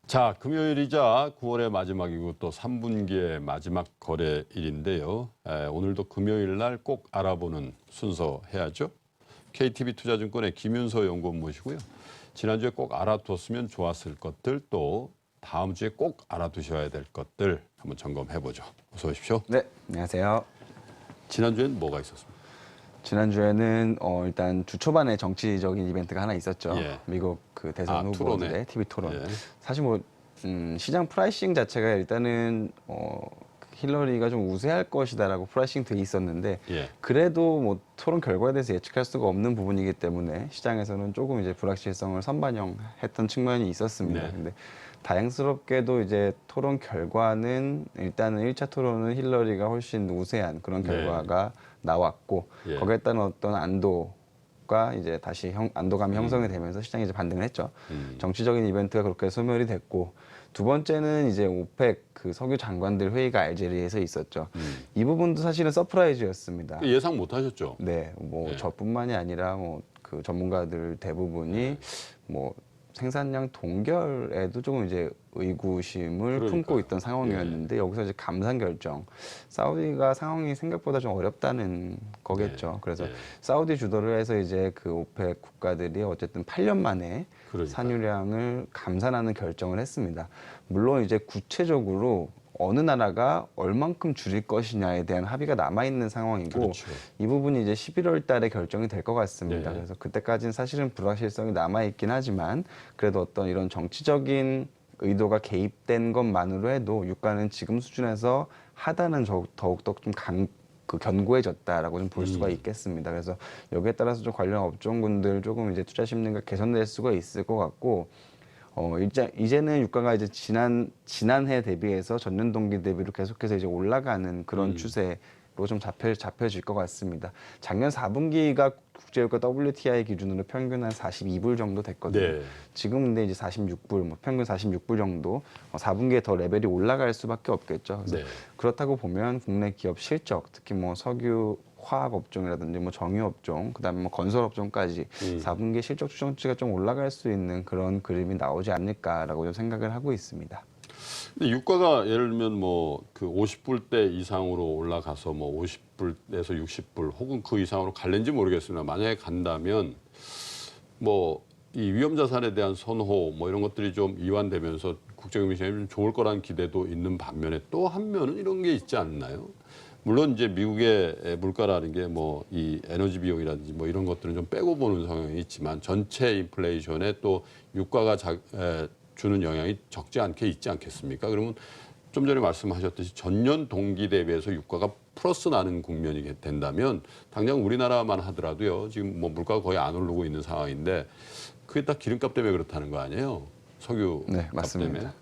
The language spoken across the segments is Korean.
자, 금요일이자 9월의 마지막이고 또 3분기의 마지막 거래일인데요. 오늘도 금요일 날 꼭 알아보는 순서 해야죠. KTB 투자증권의 김윤서 연구원 모시고요. 지난주에 꼭 알아뒀으면 좋았을 것들 또 다음 주에 꼭 알아두셔야 될 것들 한번 점검해보죠. 어서 오십시오. 네, 안녕하세요. 지난주엔 뭐가 있었습니까? 지난주에는 일단 주 초반에 정치적인 이벤트가 하나 있었죠. 예. 미국 그 대선 토론회. 후보들의 TV 토론. 예. 사실 뭐 시장 프라이싱 자체가 일단은 힐러리가 좀 우세할 것이다라고 프라이싱 돼 있었는데 예. 그래도 뭐 토론 결과에 대해서 예측할 수가 없는 부분이기 때문에 시장에서는 조금 이제 불확실성을 선반영했던 측면이 있었습니다. 네. 근데 다행스럽게도 이제 토론 결과는 일단은 1차 토론은 힐러리가 훨씬 우세한 그런 네. 결과가 나왔고 예. 거기에 따른 어떤 안도가 이제 다시 안도감이 형성이 되면서 시장이 이제 반등을 했죠. 정치적인 이벤트가 그렇게 소멸이 됐고 두 번째는 이제 오펙 그 석유 장관들 회의가 알제리에서 있었죠. 이 부분도 사실은 서프라이즈였습니다. 예상 못 하셨죠? 네, 뭐 네. 저뿐만이 아니라 뭐 그 전문가들 대부분이 뭐 생산량 동결에도 조금 이제 의구심을 그러니까요. 품고 있던 상황이었는데 여기서 이제 감산 결정. 사우디가 상황이 생각보다 좀 어렵다는 거겠죠. 네. 그래서 네. 사우디 주도를 해서 이제 그 오펙 국가들이 어쨌든 8년 만에 그러니까요. 산유량을 감산하는 결정을 했습니다. 물론 이제 구체적으로 어느 나라가 얼만큼 줄일 것이냐에 대한 합의가 남아있는 상황이고 그렇죠. 이 부분이 이제 11월 달에 결정이 될 것 같습니다. 네. 그래서 그때까지는 사실은 불확실성이 남아있긴 하지만 그래도 어떤 이런 정치적인 의도가 개입된 것만으로 해도 유가는 지금 수준에서 하단은 더욱더 좀 견고해졌다라고 좀 볼 수가 있겠습니다. 그래서 여기에 따라서 좀 관련 업종군들 조금 이제 투자 심리가 개선될 수가 있을 것 같고 이제는 유가가 이제 지난해 대비해서 전년 동기 대비로 계속해서 이제 올라가는 그런 추세로 좀 잡혀질 것 같습니다. 작년 4분기가 국제유가 WTI 기준으로 평균 한 42불 정도 됐거든요. 네. 지금 근데 이제 46불, 뭐 평균 46불 정도 4분기에 더 레벨이 올라갈 수밖에 없겠죠. 그래서 네. 그렇다고 보면 국내 기업 실적, 특히 뭐 석유 화학 업종이라든지 뭐 정유 업종, 그다음에 뭐 건설 업종까지 4분기 실적 추정치가 좀 올라갈 수 있는 그런 그림이 나오지 않을까라고 좀 생각을 하고 있습니다. 근데 유가가 예를 들면 뭐 그 50불대 이상으로 올라가서 뭐 50불에서 60불 혹은 그 이상으로 갈는지 모르겠습니다. 만약에 간다면 뭐 이 위험 자산에 대한 선호 뭐 이런 것들이 좀 이완되면서 국제금융 시장이 좀 좋을 거라는 기대도 있는 반면에 또 한 면은 이런 게 있지 않나요? 물론 이제 미국의 물가라는 게 뭐 이 에너지 비용이라든지 뭐 이런 것들은 좀 빼고 보는 성향이 있지만 전체 인플레이션에 또 유가가 주는 영향이 적지 않게 있지 않겠습니까? 그러면 좀 전에 말씀하셨듯이 전년 동기 대비해서 유가가 플러스 나는 국면이 된다면 당장 우리나라만 하더라도요. 지금 뭐 물가가 거의 안 오르고 있는 상황인데 그게 다 기름값 때문에 그렇다는 거 아니에요? 석유 네, 값 맞습니다. 때문에.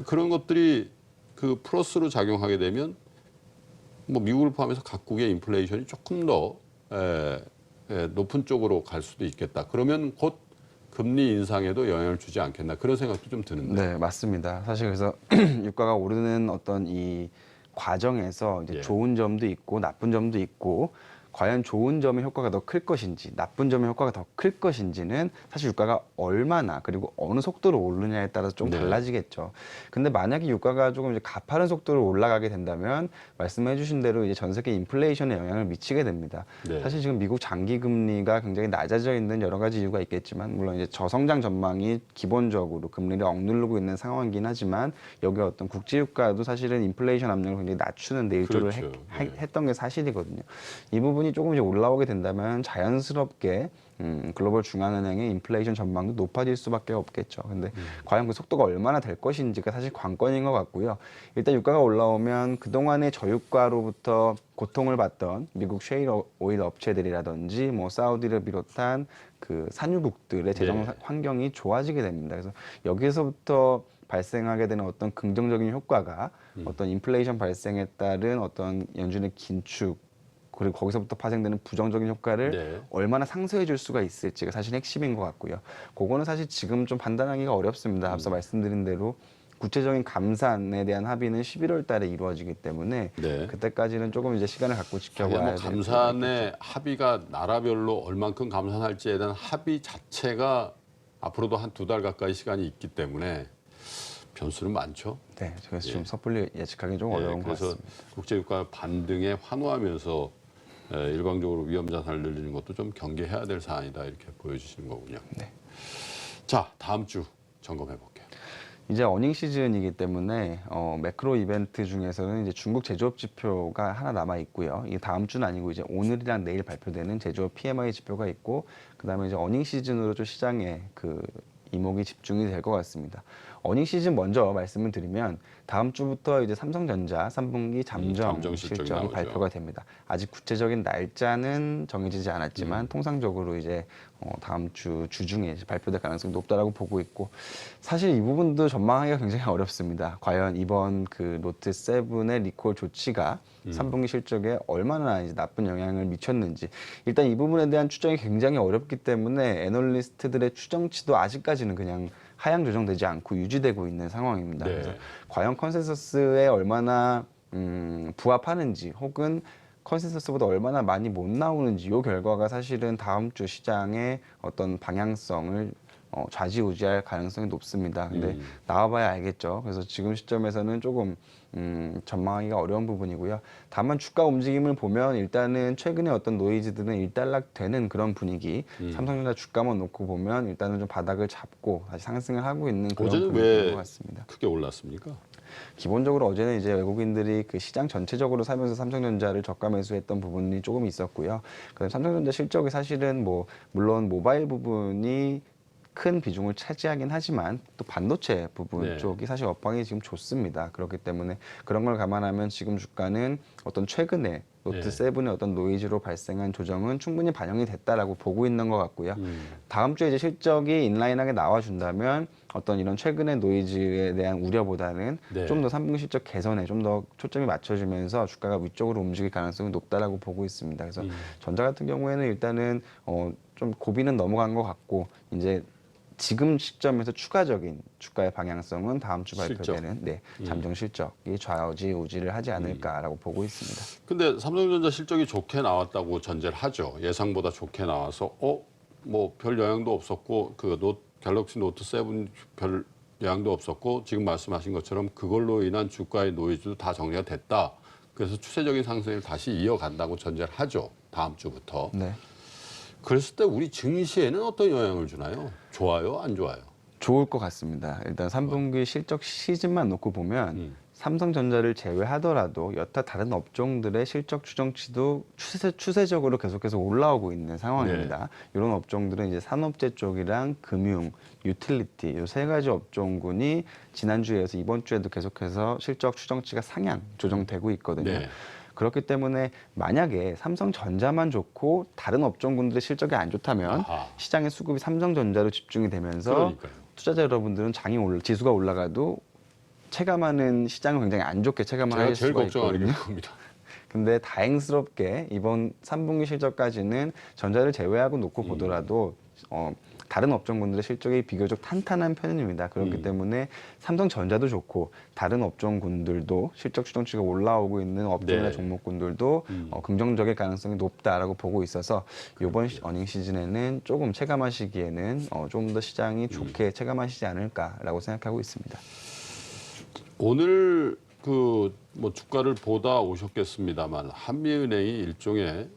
그런 것들이 그 플러스로 작용하게 되면 뭐 미국을 포함해서 각국의 인플레이션이 조금 더 높은 쪽으로 갈 수도 있겠다. 그러면 곧 금리 인상에도 영향을 주지 않겠나 그런 생각도 좀 드는데. 네, 맞습니다. 사실 그래서 유가가 오르는 어떤 이 과정에서 이제 예. 좋은 점도 있고 나쁜 점도 있고 과연 좋은 점의 효과가 더 클 것인지 나쁜 점의 효과가 더 클 것인지는 사실 유가가 얼마나 그리고 어느 속도로 오르냐에 따라서 좀 네. 달라지겠죠. 근데 만약에 유가가 조금 이제 가파른 속도로 올라가게 된다면 말씀해 주신 대로 이제 전 세계 인플레이션에 영향을 미치게 됩니다. 네. 사실 지금 미국 장기 금리가 굉장히 낮아져 있는 여러 가지 이유가 있겠지만 물론 이제 저성장 전망이 기본적으로 금리를 억누르고 있는 상황이긴 하지만 여기 어떤 국제 유가도 사실은 인플레이션 압력을 굉장히 낮추는 데 일조를 그렇죠. 했던 게 사실이거든요. 이 부분이 조금 이제 올라오게 된다면 자연스럽게 글로벌 중앙은행의 인플레이션 전망도 높아질 수밖에 없겠죠. 근데 과연 그 속도가 얼마나 될 것인지가 사실 관건인 것 같고요. 일단 유가가 올라오면 그동안의 저유가로부터 고통을 받던 미국 셰일 오일 업체들이라든지 뭐 사우디를 비롯한 그 산유국들의 재정 네. 환경이 좋아지게 됩니다. 그래서 여기서부터 발생하게 되는 어떤 긍정적인 효과가 어떤 인플레이션 발생에 따른 어떤 연준의 긴축 그리고 거기서부터 파생되는 부정적인 효과를 네. 얼마나 상쇄해 줄 수가 있을지가 사실 핵심인 것 같고요. 그거는 사실 지금 좀 판단하기가 어렵습니다. 앞서 말씀드린 대로 구체적인 감산에 대한 합의는 11월 달에 이루어지기 때문에 네. 그때까지는 조금 이제 시간을 갖고 뭐 지켜봐야 될 필요가 있겠죠. 감산의 합의가 나라별로 얼만큼 감산할지에 대한 합의 자체가 앞으로도 한 2달 가까이 시간이 있기 때문에 변수는 많죠. 네, 그래서 예. 좀 섣불리 예측하기 좀 어려운 것 그래서 같습니다. 국제유가 반등에 환호하면서 일방적으로 위험 자산을 늘리는 것도 좀 경계해야 될 사안이다 이렇게 보여주시는 거군요. 네. 자, 다음 주 점검해 볼게요. 이제 어닝 시즌이기 때문에 매크로 이벤트 중에서는 이제 중국 제조업 지표가 하나 남아 있고요. 이게 다음 주는 아니고 이제 오늘이랑 내일 발표되는 제조업 PMI 지표가 있고, 그다음에 이제 어닝 시즌으로 좀 시장에 그 이목이 집중이 될 것 같습니다. 어닝 시즌 먼저 말씀을 드리면 다음 주부터 이제 삼성전자 3분기 잠정 잠정 실적이 실적이 나오죠. 발표가 됩니다. 아직 구체적인 날짜는 정해지지 않았지만 통상적으로 이제 다음 주 주중에 이제 발표될 가능성이 높다라고 보고 있고, 사실 이 부분도 전망하기가 굉장히 어렵습니다. 과연 이번 그 노트 7의 리콜 조치가 3분기 실적에 얼마나 이제 나쁜 영향을 미쳤는지, 일단 이 부분에 대한 추정이 굉장히 어렵기 때문에 애널리스트들의 추정치도 아직까지는 그냥 하향 조정되지 않고 유지되고 있는 상황입니다. 네. 그래서 과연 컨센서스에 얼마나 부합하는지, 혹은 컨센서스보다 얼마나 많이 못 나오는지, 이 결과가 사실은 다음 주 시장의 어떤 방향성을 좌지우지할 가능성이 높습니다. 근데 나와봐야 알겠죠. 그래서 지금 시점에서는 조금 전망하기가 어려운 부분이고요. 다만 주가 움직임을 보면 일단은 최근에 어떤 노이즈들은 일단락되는 그런 분위기. 삼성전자 주가만 놓고 보면 일단은 좀 바닥을 잡고 다시 상승을 하고 있는 그런 어제는 분위기인 왜 것 같습니다. 크게 올랐습니까? 기본적으로 어제는 이제 외국인들이 그 시장 전체적으로 살면서 삼성전자를 저가 매수했던 부분이 조금 있었고요. 그다음 삼성전자 실적이 사실은 뭐 물론 모바일 부분이 큰 비중을 차지하긴 하지만 또 반도체 부분 네. 쪽이 사실 업황이 지금 좋습니다. 그렇기 때문에 그런 걸 감안하면 지금 주가는 어떤 최근에 노트 네. 7의 어떤 노이즈로 발생한 조정은 충분히 반영이 됐다라고 보고 있는 것 같고요. 다음 주에 이제 실적이 인라인하게 나와준다면 어떤 이런 최근의 노이즈에 대한 우려보다는 네. 좀 더 3분기 실적 개선에 좀 더 초점이 맞춰지면서 주가가 위쪽으로 움직일 가능성이 높다라고 보고 있습니다. 그래서 전자 같은 경우에는 일단은 좀 고비는 넘어간 것 같고, 이제 지금 시점에서 추가적인 주가의 방향성은 다음 주 실적. 발표되는 잠정 실적이 좌지우지를 하지 않을까라고 보고 있습니다. 근데 삼성전자 실적이 좋게 나왔다고 전제를 하죠. 예상보다 좋게 나와서 뭐 별 영향도 없었고 갤럭시 노트 7 별 영향도 없었고, 지금 말씀하신 것처럼 그걸로 인한 주가의 노이즈도 다 정리가 됐다. 그래서 추세적인 상승을 다시 이어간다고 전제를 하죠. 다음 주부터. 네. 그랬을 때 우리 증시에는 어떤 영향을 주나요? 좋아요? 안 좋아요? 좋을 것 같습니다. 일단 3분기 실적 시즌만 놓고 보면 삼성전자를 제외하더라도 여타 다른 업종들의 실적 추정치도 추세적으로 계속해서 올라오고 있는 상황입니다. 이런 업종들은 이제 산업재 쪽이랑 금융, 유틸리티 이 세 가지 업종군이 지난주에서 이번 주에도 계속해서 실적 추정치가 상향 조정되고 있거든요. 네. 그렇기 때문에 만약에 삼성전자만 좋고 다른 업종군들의 실적이 안 좋다면 아하. 시장의 수급이 삼성전자로 집중이 되면서 그러니까요. 투자자 여러분들은 지수가 올라가도 체감하는 시장을 굉장히 안 좋게 제가 체감하실 제일 수가 걱정하는 게 있거든요. 그겁니다. 근데 다행스럽게 이번 3분기 실적까지는 전자를 제외하고 놓고 보더라도 다른 업종군들의 실적이 비교적 탄탄한 편입니다. 그렇기 때문에 삼성전자도 좋고 다른 업종군들도 실적 추정치가 올라오고 있는 업종이나 네. 종목군들도 긍정적일 가능성이 높다라고 보고 있어서 이번 어닝 시즌에는 조금 체감하시기에는 좀 더 시장이 좋게 체감하시지 않을까라고 생각하고 있습니다. 오늘 뭐 주가를 보다 오셨겠습니다만 한미은행이 일종의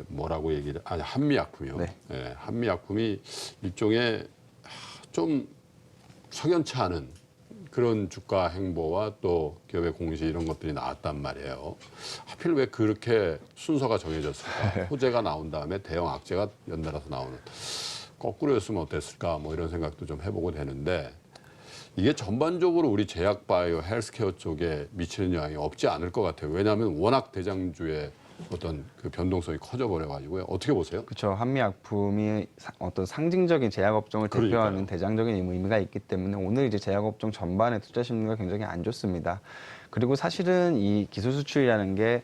뭐라고 한미약품이요. 네. 한미약품이 일종의 좀 석연치 않은 그런 주가 행보와 또 기업의 공시 이런 것들이 나왔단 말이에요. 하필 왜 그렇게 순서가 정해졌을까? 호재가 나온 다음에 대형 악재가 연달아서 나오는. 거꾸로였으면 어땠을까? 뭐 이런 생각도 좀 해보고 되는데, 이게 전반적으로 우리 제약 바이오 헬스케어 쪽에 미치는 영향이 없지 않을 것 같아요. 왜냐하면 워낙 대장주의 어떤 그 변동성이 커져버려가지고요. 어떻게 보세요? 그렇죠. 한미약품이 어떤 상징적인 제약업종을 대표하는 그러니까요. 대장적인 의미가 있기 때문에 오늘 이제 제약업종 전반의 투자 심리가 굉장히 안 좋습니다. 그리고 사실은 이 기술 수출이라는 게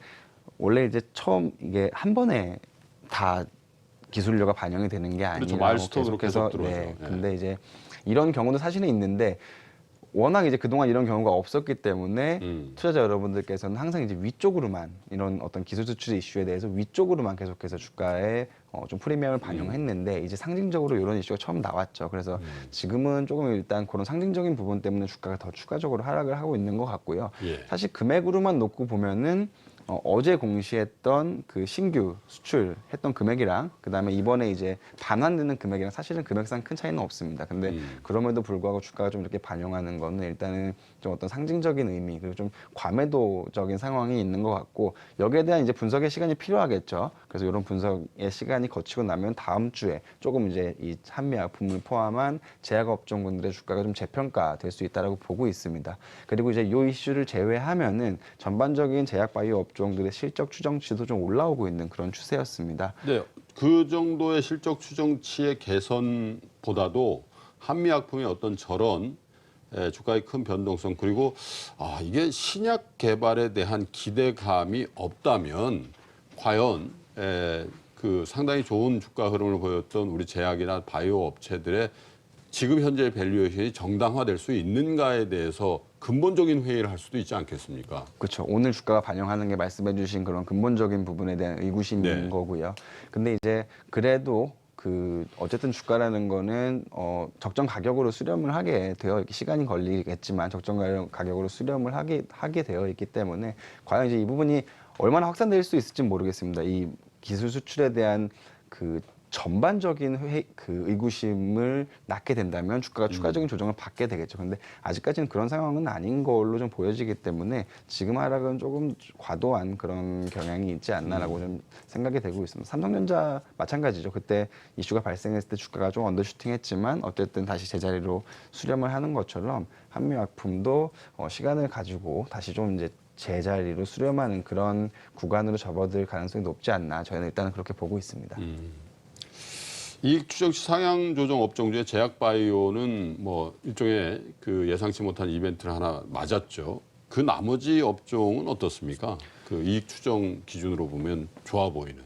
원래 이제 처음 이게 한 번에 다 기술료가 반영이 되는 게 그렇죠. 아니라고 마일스톤으로 계속해서 계속 들어오죠. 예. 근데 이제 이런 경우도 사실은 있는데 워낙 이제 그동안 이런 경우가 없었기 때문에 음. 투자자 여러분들께서는 항상 이제 위쪽으로만 이런 어떤 기술 수출 이슈에 대해서 위쪽으로만 계속해서 주가에 좀 프리미엄을 반영했는데 이제 상징적으로 이런 이슈가 처음 나왔죠. 그래서 지금은 조금 일단 그런 상징적인 부분 때문에 주가가 더 추가적으로 하락을 하고 있는 것 같고요. 예. 사실 금액으로만 놓고 보면은 어제 공시했던 그 신규 수출했던 금액이랑 그다음에 이번에 이제 반환되는 금액이랑 사실은 금액상 큰 차이는 없습니다. 근데 그럼에도 불구하고 주가가 좀 이렇게 반영하는 거는 일단은 좀 어떤 상징적인 의미 그리고 좀 과매도적인 상황이 있는 것 같고 여기에 대한 이제 분석의 시간이 필요하겠죠. 그래서 이런 분석의 시간이 거치고 나면 다음 주에 조금 이제 이 한미약품을 포함한 제약 업종군들의 주가가 좀 재평가될 수 있다라고 보고 있습니다. 그리고 이제 이 이슈를 제외하면은 전반적인 제약 바이오 업종들의 실적 추정치도 좀 올라오고 있는 그런 추세였습니다. 네, 그 정도의 실적 추정치의 개선보다도 한미약품의 어떤 저런 주가의 큰 변동성 그리고 이게 신약 개발에 대한 기대감이 없다면 과연 그 상당히 좋은 주가 흐름을 보였던 우리 제약이나 바이오 업체들의 지금 현재 밸류에이션이 정당화될 수 있는가에 대해서 근본적인 회의를 할 수도 있지 않겠습니까? 그렇죠. 오늘 주가가 반영하는 게 말씀해주신 그런 근본적인 부분에 대한 의구심인 네. 거고요. 근데 이제 그래도 어쨌든 주가라는 거는 적정 가격으로 수렴을 하게 되어 있기 시간이 걸리겠지만 적정 가격으로 수렴을 하게 되어 있기 때문에 과연 이제 이 부분이 얼마나 확산될 수 있을지 모르겠습니다. 이 기술 수출에 대한 그 전반적인 의구심을 낳게 된다면 주가가 추가적인 조정을 받게 되겠죠. 근데 아직까지는 그런 상황은 아닌 걸로 좀 보여지기 때문에 지금 하락은 조금 과도한 그런 경향이 있지 않나라고 좀 생각이 되고 있습니다. 삼성전자 마찬가지죠. 그때 이슈가 발생했을 때 주가가 좀 언더슈팅했지만 어쨌든 다시 제자리로 수렴을 하는 것처럼 한미약품도 시간을 가지고 다시 좀 이제 제자리로 수렴하는 그런 구간으로 접어들 가능성이 높지 않나 저희는 일단은 그렇게 보고 있습니다. 이익 추정치 상향 조정 업종 중에 제약 바이오는 뭐 일종의 그 예상치 못한 이벤트를 하나 맞았죠. 그 나머지 업종은 어떻습니까? 그 이익 추정 기준으로 보면 좋아 보이는.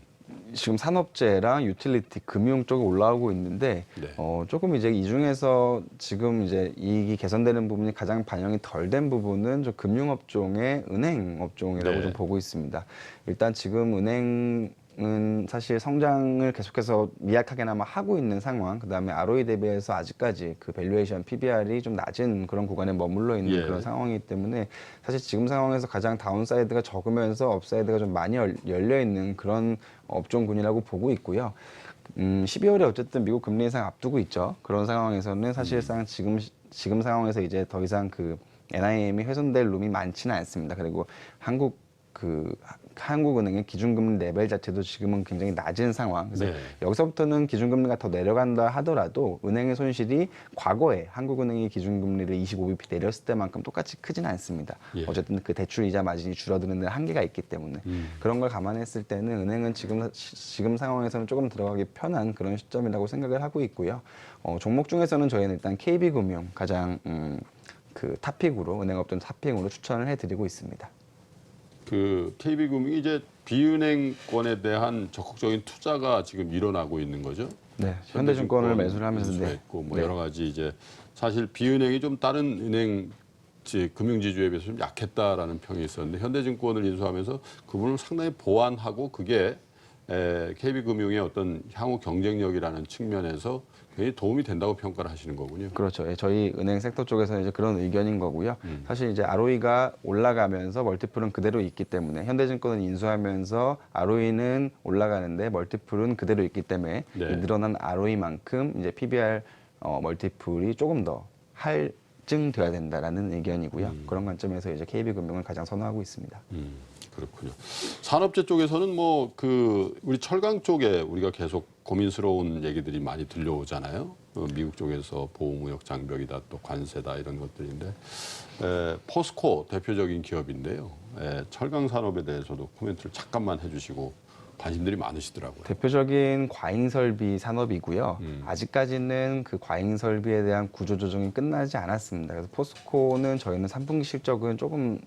지금 산업재랑 유틸리티, 금융 쪽에 올라오고 있는데 네. 조금 이제 이 중에서 지금 이제 이익이 개선되는 부분이 가장 반영이 덜 된 부분은 좀 금융업종의 은행 업종이라고 네. 좀 보고 있습니다. 일단 지금 은행은 사실 성장을 계속해서 미약하게나마 하고 있는 상황, 그다음에 ROE 대비해서 아직까지 그 밸류에이션 PBR이 좀 낮은 그런 구간에 머물러 있는 예. 그런 상황이기 때문에 사실 지금 상황에서 가장 다운사이드가 적으면서 업사이드가 좀 많이 열려 있는 그런 업종군이라고 보고 있고요. 12월에 어쨌든 미국 금리 인상 앞두고 있죠. 그런 상황에서는 사실상 지금 상황에서 이제 더 이상 그 NIM이 훼손될 룸이 많지는 않습니다. 그리고 한국은행의 기준금리 레벨 자체도 지금은 굉장히 낮은 상황. 그래서 네. 여기서부터는 기준금리가 더 내려간다 하더라도 은행의 손실이 과거에 한국은행이 기준금리를 25bp 내렸을 때만큼 똑같이 크지는 않습니다. 예. 어쨌든 그 대출 이자 마진이 줄어드는 데 한계가 있기 때문에 그런 걸 감안했을 때는 은행은 지금 상황에서는 조금 들어가기 편한 그런 시점이라고 생각을 하고 있고요. 종목 중에서는 저희는 일단 KB금융 가장 그 탑픽으로 은행업종 탑픽으로 추천을 해드리고 있습니다. 그 KB금융이 이제 비은행권에 대한 적극적인 투자가 지금 일어나고 있는 거죠. 네, 현대증권을 매수를 하면서 인수했고 뭐 네. 여러 가지 이제 사실 비은행이 좀 다른 은행 금융지주에 비해서 좀 약했다라는 평이 있었는데 현대증권을 인수하면서 그 부분을 상당히 보완하고 그게 KB금융의 어떤 향후 경쟁력이라는 측면에서 굉장히 도움이 된다고 평가를 하시는 거군요. 그렇죠. 예, 저희 은행 섹터 쪽에서는 이제 그런 의견인 거고요. 사실 이제 ROE가 올라가면서 멀티플은 그대로 있기 때문에 현대증권은 인수하면서 ROE는 올라가는데 멀티플은 그대로 있기 때문에 네. 이 늘어난 ROE만큼 이제 PBR 멀티플이 조금 더 할증돼야 된다라는 의견이고요. 그런 관점에서 이제 KB금융을 가장 선호하고 있습니다. 그렇군요. 산업재 쪽에서는 뭐 그 우리 철강 쪽에 우리가 계속 고민스러운 얘기들이 많이 들려오잖아요. 미국 쪽에서 보호무역 장벽이다 또 관세다 이런 것들인데 포스코 대표적인 기업인데요. 철강 산업에 대해서도 코멘트를 잠깐만 해주시고 관심들이 많으시더라고요. 대표적인 과잉 설비 산업이고요. 아직까지는 그 과잉 설비에 대한 구조 조정이 끝나지 않았습니다. 그래서 포스코는 저희는 3분기 실적은 조금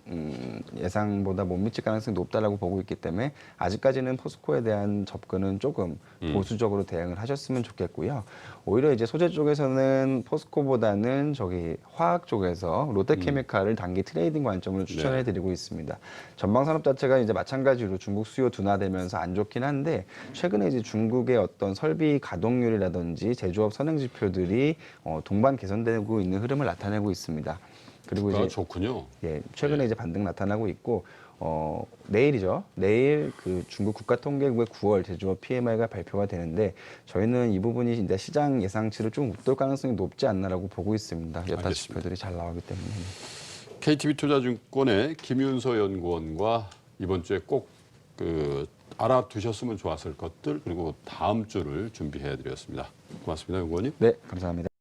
예상보다 못 미칠 가능성이 높다라고 보고 있기 때문에 아직까지는 포스코에 대한 접근은 조금 보수적으로 대응을 하셨으면 좋겠고요. 오히려 이제 소재 쪽에서는 포스코보다는 저기 화학 쪽에서 롯데케미칼을 단기 트레이딩 관점으로 추천해 드리고 있습니다. 전방 산업 자체가 이제 마찬가지로 중국 수요 둔화되면서 안 좋긴 한데 최근에 이제 중국의 어떤 설비 가동률이라든지 제조업 선행 지표들이 동반 개선되고 있는 흐름을 나타내고 있습니다. 그리고 이제 좋군요. 예, 최근에 이제 반등 나타나고 있고 내일이죠. 내일 그 중국 국가통계국의 9월 제조업 PMI가 발표가 되는데 저희는 이 부분이 이제 시장 예상치를 좀 웃돌 가능성이 높지 않나라고 보고 있습니다. 여타 알겠습니다. 지표들이 잘 나오기 때문에. KTB 투자증권의 김윤서 연구원과 이번 주에 꼭 알아두셨으면 좋았을 것들 그리고 다음 주를 준비해 드렸습니다. 고맙습니다, 연구원님. 네, 감사합니다.